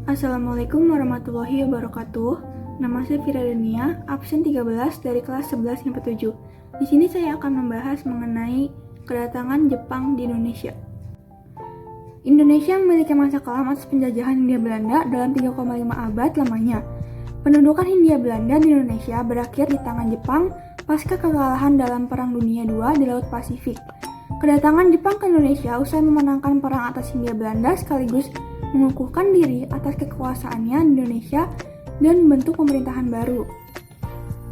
Assalamualaikum warahmatullahi wabarakatuh. Nama saya Fira Dania, absen 13 dari kelas 11 MIPA 7. Di sini saya akan membahas mengenai kedatangan Jepang di Indonesia. Indonesia memiliki masa kelam atas penjajahan Hindia Belanda dalam 3,5 abad lamanya. Pendudukan Hindia Belanda di Indonesia berakhir di tangan Jepang pasca kekalahan dalam Perang Dunia II di Laut Pasifik. Kedatangan Jepang ke Indonesia usai memenangkan perang atas Hindia Belanda sekaligus mengukuhkan diri atas kekuasaannya di Indonesia dan membentuk pemerintahan baru.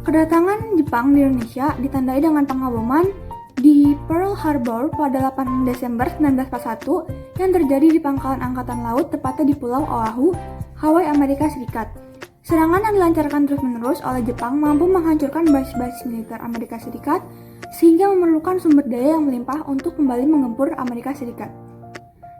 Kedatangan Jepang di Indonesia ditandai dengan pengaboman di Pearl Harbor pada 8 Desember 1941 yang terjadi di pangkalan Angkatan Laut tepatnya di Pulau Oahu, Hawaii, Amerika Serikat. Serangan yang dilancarkan terus-menerus oleh Jepang mampu menghancurkan basis-basis militer Amerika Serikat sehingga memerlukan sumber daya yang melimpah untuk kembali menggempur Amerika Serikat.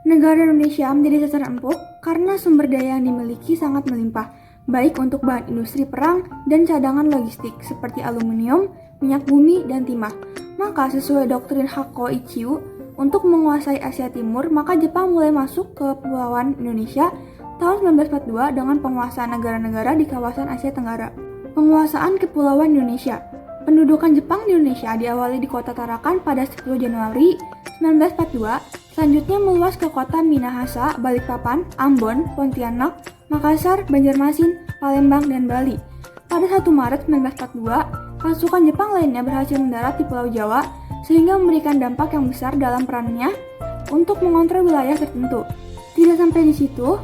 Negara Indonesia menjadi sasaran empuk karena sumber daya yang dimiliki sangat melimpah, baik untuk bahan industri perang dan cadangan logistik seperti aluminium, minyak bumi, dan timah. Maka sesuai doktrin Hakko Ichiu, untuk menguasai Asia Timur, maka Jepang mulai masuk ke Kepulauan Indonesia tahun 1942 dengan penguasaan negara-negara di kawasan Asia Tenggara. Penguasaan Kepulauan Indonesia. Pendudukan Jepang di Indonesia diawali di kota Tarakan pada 10 Januari 1942, selanjutnya meluas ke kota Minahasa, Balikpapan, Ambon, Pontianak, Makassar, Banjarmasin, Palembang, dan Bali. Pada 1 Maret 1942, pasukan Jepang lainnya berhasil mendarat di Pulau Jawa sehingga memberikan dampak yang besar dalam perannya untuk mengontrol wilayah tertentu. Tidak sampai di situ,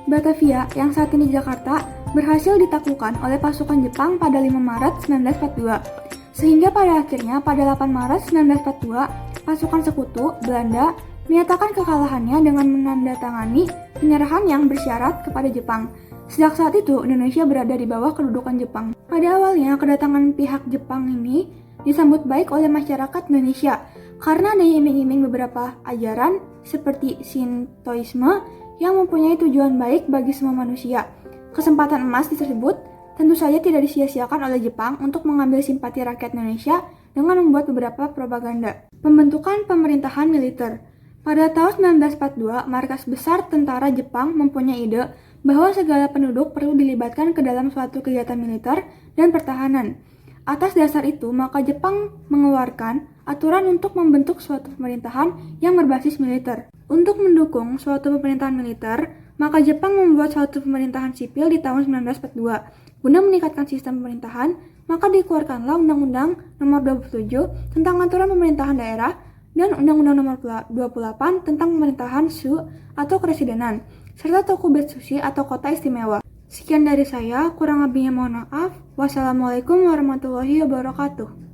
Batavia yang saat ini Jakarta berhasil ditaklukkan oleh pasukan Jepang pada 5 Maret 1942. Sehingga pada akhirnya pada 8 Maret 1942, pasukan sekutu Belanda menyatakan kekalahannya dengan menandatangani penyerahan yang bersyarat kepada Jepang. Sejak saat itu, Indonesia berada di bawah kedudukan Jepang. Pada awalnya, kedatangan pihak Jepang ini disambut baik oleh masyarakat Indonesia karena ada iming-iming beberapa ajaran seperti Shintoisme yang mempunyai tujuan baik bagi semua manusia. Kesempatan emas tersebut tentu saja tidak disia-siakan oleh Jepang untuk mengambil simpati rakyat Indonesia dengan membuat beberapa propaganda. Pembentukan pemerintahan militer. Pada tahun 1942, markas besar tentara Jepang mempunyai ide bahwa segala penduduk perlu dilibatkan ke dalam suatu kegiatan militer dan pertahanan. Atas dasar itu, maka Jepang mengeluarkan aturan untuk membentuk suatu pemerintahan yang berbasis militer. Untuk mendukung suatu pemerintahan militer, maka Jepang membuat suatu pemerintahan sipil di tahun 1942. Guna meningkatkan sistem pemerintahan, maka dikeluarkanlah Undang-Undang Nomor 27 tentang Aturan Pemerintahan Daerah dan Undang-Undang Nomor 28 tentang Pemerintahan Shu atau Kepresidenan, serta Tokubetsushi atau Kota Istimewa. Sekian dari saya, kurang lebihnya mohon maaf. Wassalamualaikum warahmatullahi wabarakatuh.